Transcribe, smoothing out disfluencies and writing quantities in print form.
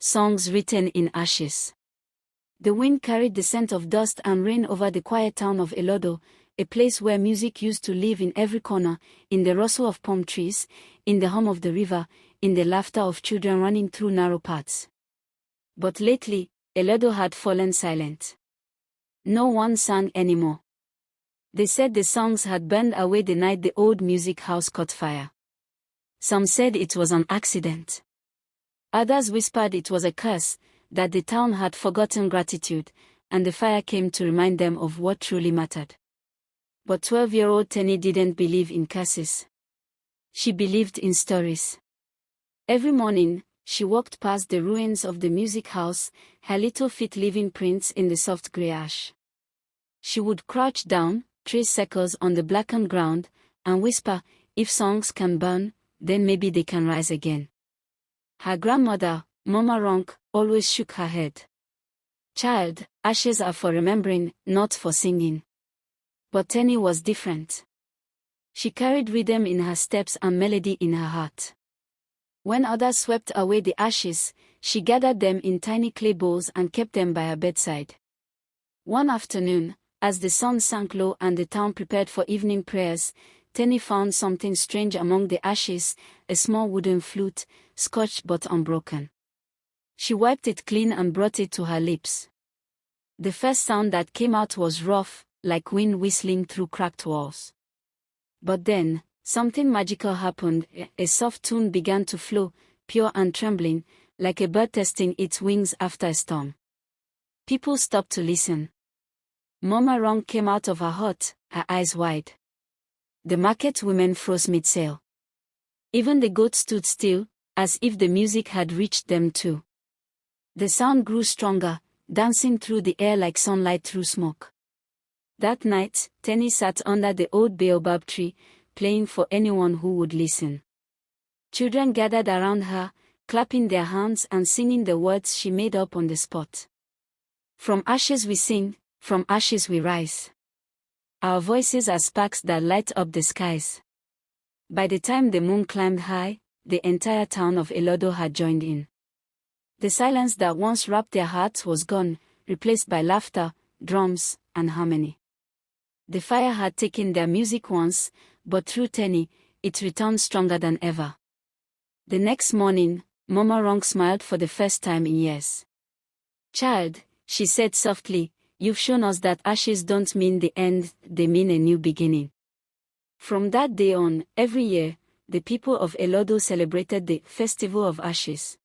Songs written in ashes. The wind carried the scent of dust and rain over the quiet town of Elodo, a place where music used to live in every corner, in the rustle of palm trees, in the hum of the river, in the laughter of children running through narrow paths. But lately, Elodo had fallen silent. No one sang anymore. They said the songs had burned away the night the old music house caught fire. Some said it was an accident. Others whispered it was a curse, that the town had forgotten gratitude, and the fire came to remind them of what truly mattered. But 12-year-old Tenny didn't believe in curses. She believed in stories. Every morning, she walked past the ruins of the music house, her little feet leaving prints in the soft grey ash. She would crouch down, trace circles on the blackened ground, and whisper, "If songs can burn, then maybe they can rise again." Her grandmother, Mama Ronk, always shook her head. "Child, ashes are for remembering, not for singing." But Tenny was different. She carried rhythm in her steps and melody in her heart. When others swept away the ashes, she gathered them in tiny clay bowls and kept them by her bedside. One afternoon, as the sun sank low and the town prepared for evening prayers, Tenny found something strange among the ashes, a small wooden flute, scorched but unbroken. She wiped it clean and brought it to her lips. The first sound that came out was rough, like wind whistling through cracked walls. But then, something magical happened. A soft tune began to flow, pure and trembling, like a bird testing its wings after a storm. People stopped to listen. Mama Ronk came out of her hut, her eyes wide. The market women froze mid-sail. Even the goats stood still, as if the music had reached them too. The sound grew stronger, dancing through the air like sunlight through smoke. That night, Tenny sat under the old baobab tree, playing for anyone who would listen. Children gathered around her, clapping their hands and singing the words she made up on the spot. "From ashes we sing, from ashes we rise. Our voices are sparks that light up the skies." By the time the moon climbed high, the entire town of Elodo had joined in. The silence that once wrapped their hearts was gone, replaced by laughter, drums, and harmony. The fire had taken their music once, but through Tenny, it returned stronger than ever. The next morning, Mama Ronk smiled for the first time in years. "Child," she said softly, "you've shown us that ashes don't mean the end, they mean a new beginning." From that day on, every year, the people of Elodo celebrated the Festival of Ashes.